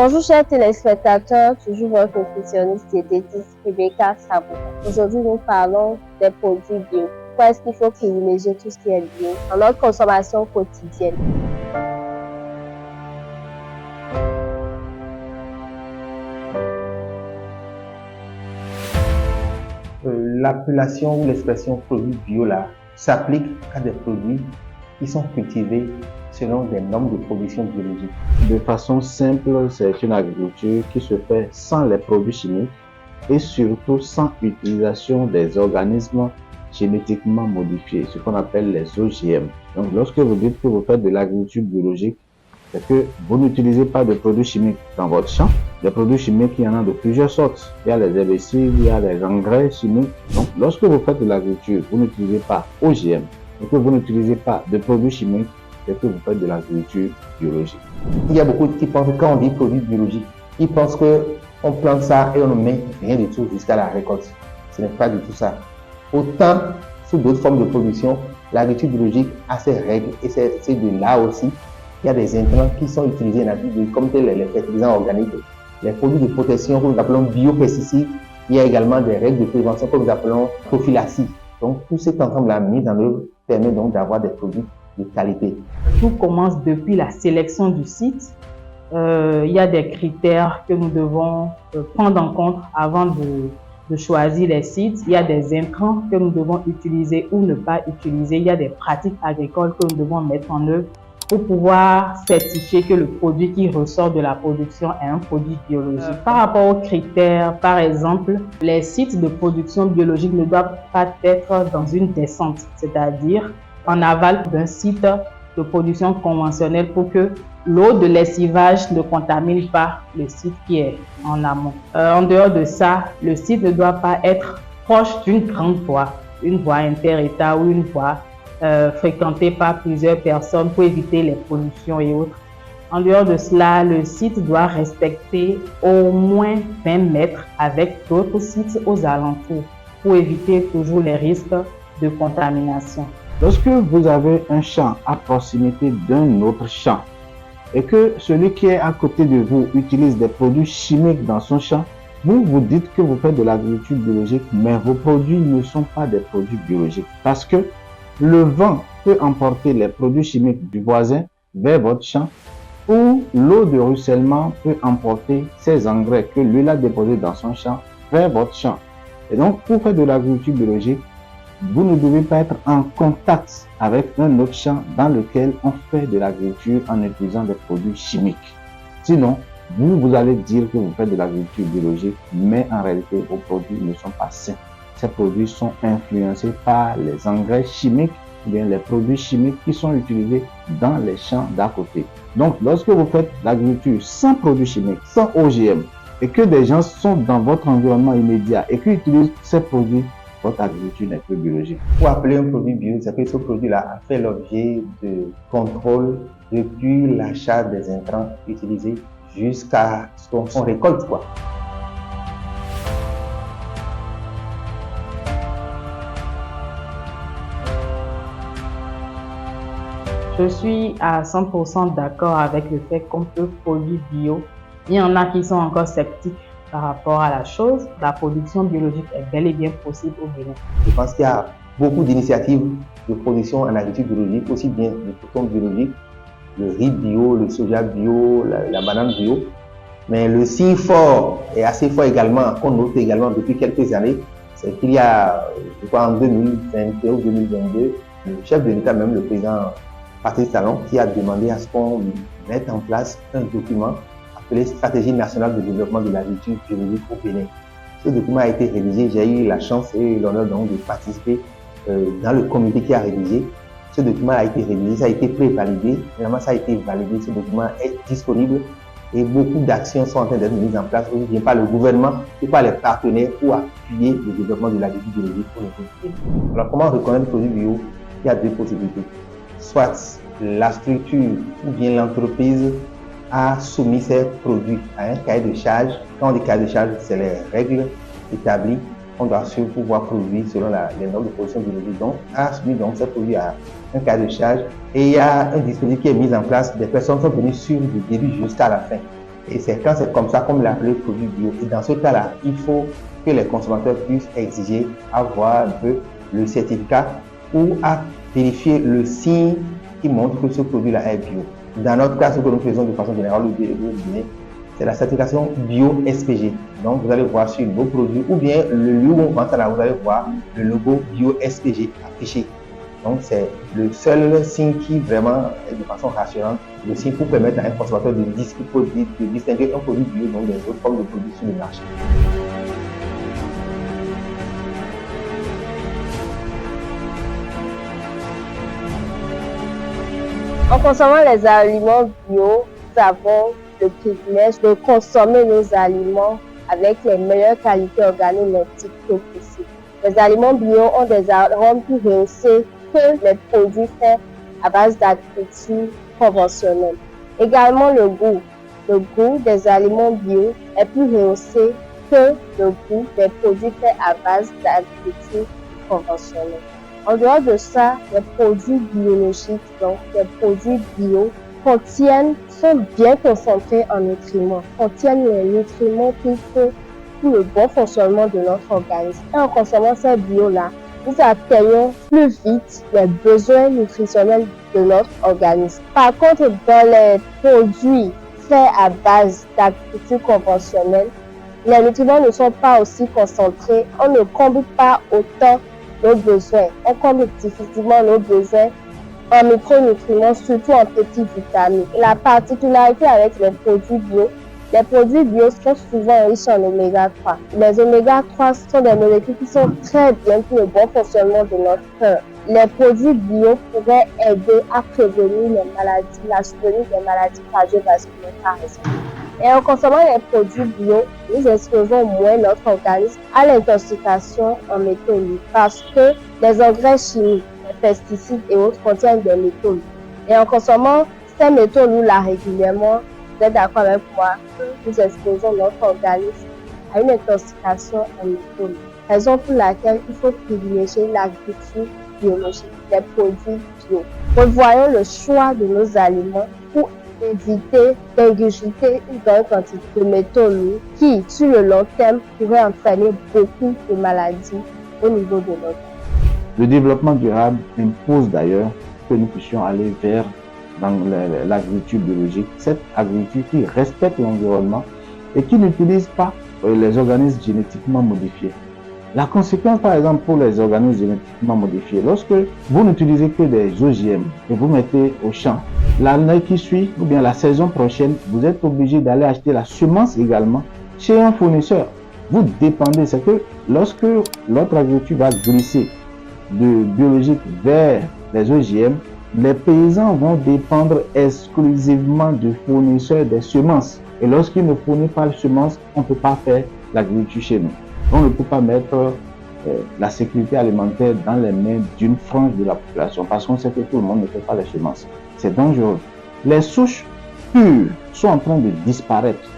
Bonjour chers téléspectateurs, toujours votre nutritionniste diététiste Rebecca Sabo. Aujourd'hui nous parlons des produits bio. Pourquoi est-ce qu'il faut privilégier tout ce qui est bio dans notre consommation quotidienne? L'appellation ou l'expression produit bio là s'applique à des produits qui sont cultivés selon des normes de production biologique. De façon simple, c'est une agriculture qui se fait sans les produits chimiques et surtout sans utilisation des organismes génétiquement modifiés, ce qu'on appelle les OGM. Donc lorsque vous dites que vous faites de l'agriculture biologique, c'est que vous n'utilisez pas de produits chimiques dans votre champ. Les produits chimiques, il y en a de plusieurs sortes. Il y a les herbicides, il y a les engrais chimiques. Donc lorsque vous faites de l'agriculture, vous n'utilisez pas OGM, et que vous n'utilisez pas de produits chimiques, c'est que vous faites de l'agriculture biologique. Il y a beaucoup qui pensent que quand on dit produit biologique, ils pensent qu'on plante ça et on ne met rien du tout jusqu'à la récolte. Ce n'est pas du tout ça. Autant sous d'autres formes de production, l'agriculture biologique a ses règles et c'est de là aussi. Il y a des intrants qui sont utilisés comme les fertilisants organiques, les produits de protection que nous appelons biopesticides. Il y a également des règles de prévention que nous appelons prophylaxie. Donc tout cet ensemble-là mis en œuvre permet donc d'avoir des produits de qualité. Tout commence depuis la sélection du site. Il y a des critères que nous devons prendre en compte avant de choisir les sites. Il y a des intrants que nous devons utiliser ou ne pas utiliser. Il y a des pratiques agricoles que nous devons mettre en œuvre pour pouvoir certifier que le produit qui ressort de la production est un produit biologique. Par rapport aux critères, par exemple, les sites de production biologique ne doivent pas être dans une descente, c'est-à-dire en aval d'un site de production conventionnelle pour que l'eau de lessivage ne contamine pas le site qui est en amont. En dehors de ça, le site ne doit pas être proche d'une grande voie, une voie inter-État ou une voie fréquentée par plusieurs personnes pour éviter les pollutions et autres. En dehors de cela, le site doit respecter au moins 20 mètres avec d'autres sites aux alentours pour éviter toujours les risques de contamination. Lorsque vous avez un champ à proximité d'un autre champ et que celui qui est à côté de vous utilise des produits chimiques dans son champ, vous vous dites que vous faites de l'agriculture biologique, mais vos produits ne sont pas des produits biologiques parce que le vent peut emporter les produits chimiques du voisin vers votre champ ou l'eau de ruissellement peut emporter ces engrais que lui a déposés dans son champ vers votre champ. Et donc, pour faire de l'agriculture biologique, vous ne devez pas être en contact avec un autre champ dans lequel on fait de l'agriculture en utilisant des produits chimiques. Sinon, vous allez dire que vous faites de l'agriculture biologique, mais en réalité, vos produits ne sont pas sains. Ces produits sont influencés par les engrais chimiques ou bien les produits chimiques qui sont utilisés dans les champs d'à côté. Donc, lorsque vous faites l'agriculture sans produits chimiques, sans OGM, et que des gens sont dans votre environnement immédiat et qui utilisent ces produits, votre agriculture n'est plus biologique. Pour appeler un produit bio, c'est que ce produit-là a fait l'objet de contrôle depuis l'achat des intrants utilisés jusqu'à ce qu'on récolte, quoi. Je suis à 100% d'accord avec le fait qu'on peut produire bio. Il y en a qui sont encore sceptiques par rapport à la chose. La production biologique est bel et bien possible au Bénin. Je pense qu'il y a beaucoup d'initiatives de production en agriculture biologique, aussi bien le coton biologique, le riz bio, le soja bio, la banane bio. Mais le signe fort et assez fort également, qu'on note également depuis quelques années, c'est qu'il y a, je crois en 2021 ou 2022, le chef de l'État, même le président Patrice Talon, qui a demandé à ce qu'on mette en place un document appelé Stratégie nationale de développement de l'agriculture biologique au Bénin. Ce document a été rédigé, j'ai eu la chance et l'honneur donc de participer dans le comité qui a rédigé. Ce document a été rédigé, ça a été pré-validé, finalement ça a été validé, ce document est disponible et beaucoup d'actions sont en train d'être mises en place, aussi bien par le gouvernement que par les partenaires pour appuyer le développement de l'agriculture biologique pour les Bénin. Alors comment reconnaître le produit bio? Il y a deux possibilités. Soit la structure ou bien l'entreprise a soumis ses produits à un cahier de charge. Quand on dit cahier de charge, c'est les règles établies. On doit suivre pour pouvoir produire selon les normes de production biologique. Donc, a soumis donc ses produits à un cahier de charge. Et il y a un dispositif qui est mis en place. Des personnes sont venues suivre du début jusqu'à la fin. Et c'est quand c'est comme ça qu'on l'appelle produit bio. Et dans ce cas-là, il faut que les consommateurs puissent exiger avoir un peu le certificat ou à vérifier le signe qui montre que ce produit-là est bio. Dans notre cas, ce que nous faisons de façon générale au Guinée, c'est la certification bio SPG. Donc, vous allez voir sur nos produits ou bien le lieu où on vend ça là, vous allez voir le logo bio SPG affiché. Donc, c'est le seul signe qui vraiment est de façon rassurante, le signe pour permettre à un consommateur de distinguer un produit bio donc des autres formes de produits sur le marché. En consommant les aliments bio, nous avons le privilège de consommer nos aliments avec les meilleures qualités organoleptiques que possible. Les aliments bio ont des arômes plus rehaussés que les produits faits à base d'agriculture conventionnelle. Également le goût. Le goût des aliments bio est plus rehaussé que le goût des produits faits à base d'agriculture conventionnelle. En dehors de ça, les produits biologiques, donc les produits bio, sont bien concentrés en nutriments, contiennent les nutriments qu'il faut pour le bon fonctionnement de notre organisme. Et en consommant ces bio-là, nous atteignons plus vite les besoins nutritionnels de notre organisme. Par contre, dans les produits faits à base d'agriculture conventionnelle, les nutriments ne sont pas aussi concentrés, on ne comble pas autant nos besoins. On comble difficilement nos besoins en micronutriments, surtout en petites vitamines. Et la particularité avec les produits bio sont souvent riches en oméga 3. Les oméga 3 sont des molécules qui sont très bien pour le bon fonctionnement de notre cœur. Les produits bio pourraient aider à prévenir la survenue des maladies cardiovasculaires par exemple. Et en consommant les produits bio, nous exposons moins notre organisme à l'intoxication en métaux lourds parce que les engrais chimiques, les pesticides et autres contiennent des métaux lourds. Et en consommant ces métaux lourds-là régulièrement, vous êtes d'accord avec moi que nous exposons notre organisme à une intoxication en métaux lourds. Raison pour laquelle il faut privilégier l'agriculture biologique, les produits bio. Revoyons le choix de nos aliments pour éviter d'ingurgiter une grande quantité de métaux lourds qui, sur le long terme, pourraient entraîner beaucoup de maladies au niveau de notre corps. Le développement durable impose d'ailleurs que nous puissions aller vers l'agriculture biologique, cette agriculture qui respecte l'environnement et qui n'utilise pas les organismes génétiquement modifiés. La conséquence, par exemple, pour les organismes génétiquement modifiés, lorsque vous n'utilisez que des OGM et vous mettez au champ, l'année qui suit ou bien la saison prochaine, vous êtes obligé d'aller acheter la semence également chez un fournisseur. Vous dépendez, c'est que lorsque l'autre agriculture va glisser de biologique vers les OGM, les paysans vont dépendre exclusivement du fournisseur des semences. Et lorsqu'il ne fournit pas les semences, on ne peut pas faire l'agriculture chez nous. On ne peut pas mettre la sécurité alimentaire dans les mains d'une frange de la population parce qu'on sait que tout le monde ne fait pas les semences. C'est dangereux. Les souches pures sont en train de disparaître.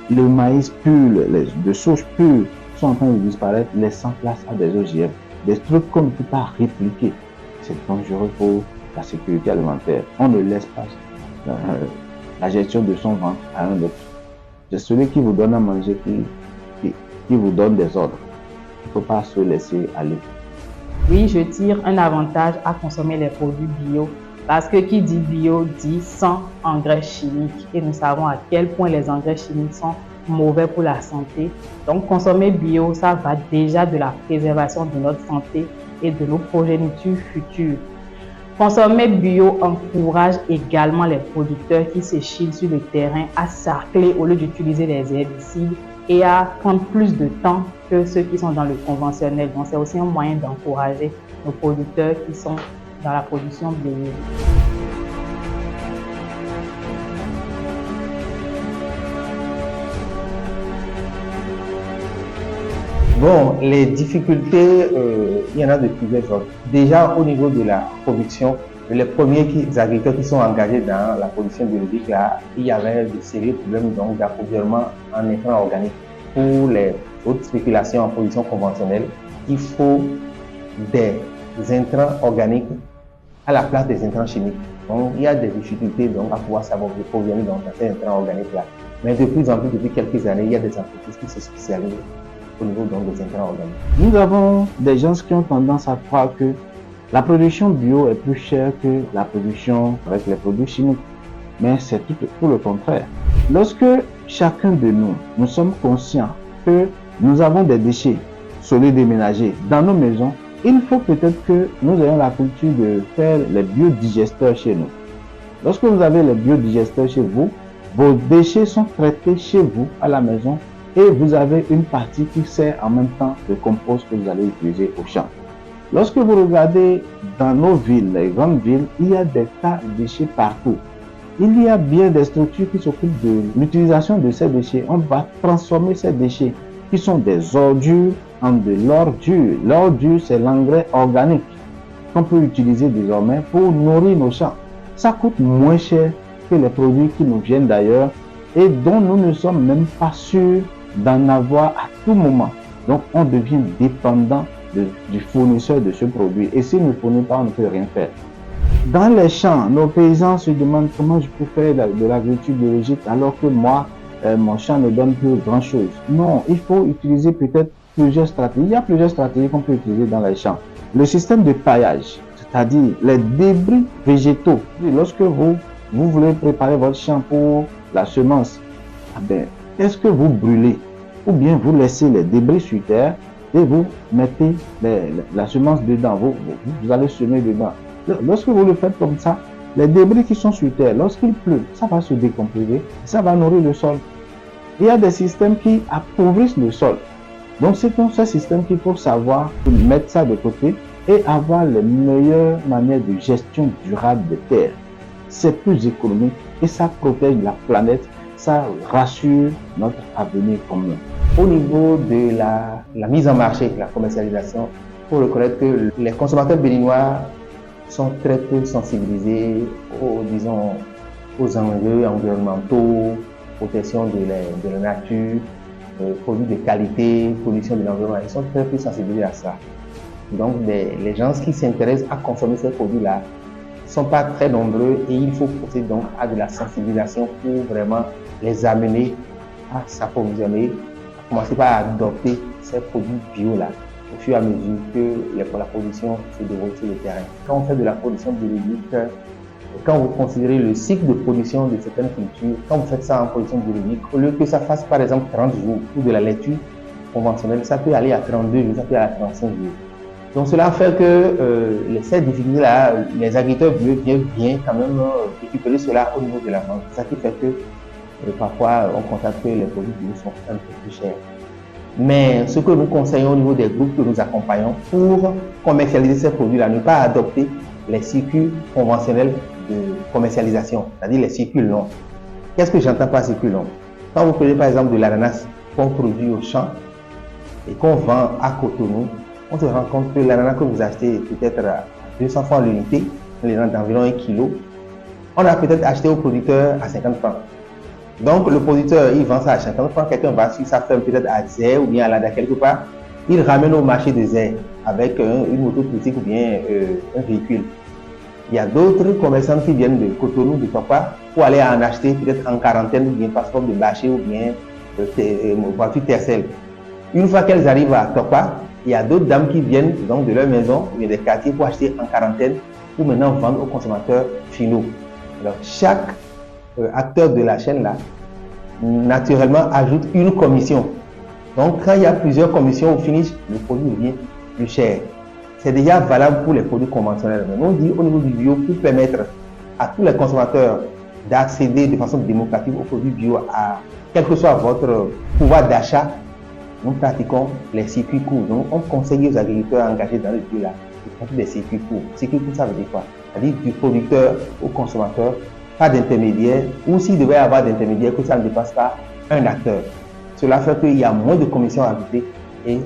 Le maïs pur, les souches pures sont en train de disparaître, laissant place à des OGM. Des trucs qu'on ne peut pas répliquer. C'est dangereux pour la sécurité alimentaire. On ne laisse pas la gestion de son ventre à un autre. C'est celui qui vous donne à manger qui vous donne des ordres. Il ne faut pas se laisser aller. Oui, je tire un avantage à consommer les produits bio parce que qui dit bio dit sans engrais chimiques et nous savons à quel point les engrais chimiques sont mauvais pour la santé. Donc consommer bio, ça va déjà de la préservation de notre santé et de nos progénitures futures. Consommer bio encourage également les producteurs qui s'échillent sur le terrain à sarcler au lieu d'utiliser les herbicides et à prendre plus de temps que ceux qui sont dans le conventionnel. Donc c'est aussi un moyen d'encourager nos producteurs qui sont dans la production biologique. Bon, les difficultés, il y en a de plusieurs sortes. Déjà, au niveau de la production, les premiers agriculteurs qui sont engagés dans la production biologique, là, il y avait de sérieux problèmes d'approvisionnement en intrants organiques. Pour les autres spéculations en production conventionnelle, il faut des intrants organiques à la place des intrants chimiques. Donc, il y a des difficultés à pouvoir s'approvisionner dans ces intrants organiques-là. Mais de plus en plus, depuis quelques années, il y a des entreprises qui se spécialisent au niveau donc, des intrants organiques. Nous avons des gens qui ont tendance à croire que la production bio est plus chère que la production avec les produits chimiques. Mais c'est tout le contraire. Lorsque chacun de nous sommes conscients que nous avons des déchets solides et ménagers dans nos maisons, il faut peut-être que nous ayons la culture de faire les biodigesteurs chez nous. Lorsque vous avez les biodigesteurs chez vous, vos déchets sont traités chez vous à la maison et vous avez une partie qui sert en même temps de compost que vous allez utiliser au champ. Lorsque vous regardez dans nos villes, les grandes villes, il y a des tas de déchets partout. Il y a bien des structures qui s'occupent de l'utilisation de ces déchets. On va transformer ces déchets qui sont des ordures en de l'ordure. L'ordure, c'est l'engrais organique qu'on peut utiliser désormais pour nourrir nos champs. Ça coûte moins cher que les produits qui nous viennent d'ailleurs et dont nous ne sommes même pas sûrs d'en avoir à tout moment. Donc, on devient dépendant du fournisseur de ce produit. Et s'il ne fournit pas, on ne peut rien faire. Dans les champs, nos paysans se demandent comment je peux faire de l'agriculture biologique alors que moi, mon champ ne donne plus grand-chose. Non, il faut utiliser peut-être plusieurs stratégies. Il y a plusieurs stratégies qu'on peut utiliser dans les champs. Le système de paillage, c'est-à-dire les débris végétaux. Lorsque vous voulez préparer votre champ pour la semence, est-ce que vous brûlez ou bien vous laissez les débris sur terre et vous mettez la semence dedans, vous allez semer dedans. Lorsque vous le faites comme ça, les débris qui sont sur terre, lorsqu'il pleut, ça va se décomposer, ça va nourrir le sol. Il y a des systèmes qui appauvrissent le sol. Donc c'est dans ce système qu'il faut savoir mettre ça de côté et avoir les meilleures manières de gestion durable des terres. C'est plus économique et ça protège la planète, ça rassure notre avenir commun. Au niveau de la mise en marché, la commercialisation, il faut reconnaître que les consommateurs béninois sont très peu sensibilisés aux enjeux environnementaux, protection de la nature, produits de qualité, pollution de l'environnement. Ils sont très peu sensibilisés à ça. Donc les gens qui s'intéressent à consommer ces produits-là ne sont pas très nombreux et il faut procéder donc à de la sensibilisation pour vraiment les amener à s'approvisionner, à commencer par adopter ces produits bio-là au fur et à mesure que la production se déroule sur le terrain. Quand on fait de la production biologique, quand vous considérez le cycle de production de certaines cultures, quand vous faites ça en production biologique, au lieu que ça fasse par exemple 30 jours ou de la laitue conventionnelle, ça peut aller à 32 jours, ça peut aller à 35 jours. Donc cela fait que ces difficultés-là, les agriculteurs bio viennent bien quand même récupérer cela au niveau de la vente. C'est ça qui fait que parfois on constate que les produits bio sont un peu plus chers. Mais ce que nous conseillons au niveau des groupes que nous accompagnons pour commercialiser ces produits-là, ne pas adopter les circuits conventionnels de commercialisation, c'est-à-dire les circuits longs. Qu'est-ce que j'entends par circuit long? Quand vous prenez par exemple de l'ananas qu'on produit au champ et qu'on vend à Cotonou, on se rend compte que l'ananas que vous achetez peut-être à 200 francs l'unité, d'environ 1 kg, on a peut-être acheté au producteur à 50 francs. Donc le producteur, il vend ça à 50 francs, quelqu'un va sur sa ferme peut-être à Zé ou bien à Lada quelque part, il ramène au marché de Zé avec une moto politique ou bien un véhicule. Il y a d'autres commerçants qui viennent de Cotonou, de Topa, pour aller en acheter peut-être en quarantaine ou bien passeport de bâché ou bien voiture tercelle. Une fois qu'elles arrivent à Topa, il y a d'autres dames qui viennent donc de leur maison ou des quartiers pour acheter en quarantaine pour maintenant vendre aux consommateurs finaux. Alors chaque acteur de la chaîne là, naturellement ajoute une commission. Donc quand il y a plusieurs commissions, au finish, le produit devient plus cher. C'est déjà valable pour les produits conventionnels. Mais on dit au niveau du bio, pour permettre à tous les consommateurs d'accéder de façon démocratique aux produits bio, quel que soit votre pouvoir d'achat, nous pratiquons les circuits courts. Donc on conseille aux agriculteurs engagés dans le bio là de pratiquer des circuits courts. Circuits courts, ça veut dire quoi? C'est-à-dire du producteur au consommateur, pas d'intermédiaire, ou s'il devait y avoir d'intermédiaire, que ça ne dépasse pas un acteur. Cela fait qu'il y a moins de commissions ajoutées et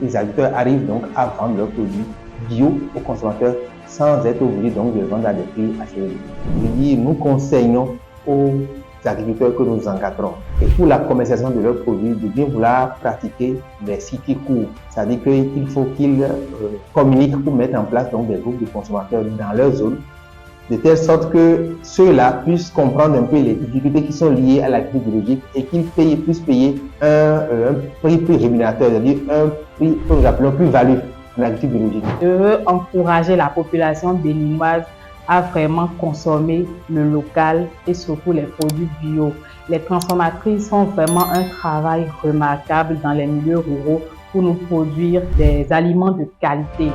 les agriculteurs arrivent donc à vendre leurs produits bio aux consommateurs sans être obligés donc de vendre à des prix assez élevés. Nous conseillons aux agriculteurs que nous encadrons et pour la commercialisation de leurs produits de bien vouloir pratiquer des circuits courts. C'est-à-dire qu'il faut qu'ils communiquent pour mettre en place donc des groupes de consommateurs dans leur zone de telle sorte que ceux-là puissent comprendre un peu les difficultés qui sont liées à l'agriculture biologique et qu'ils puissent payer un prix plus rémunérateur, c'est-à-dire un prix que nous appelons plus-value en agriculture biologique. Je veux encourager la population béninoise à vraiment consommer le local et surtout les produits bio. Les transformatrices font vraiment un travail remarquable dans les milieux ruraux pour nous produire des aliments de qualité.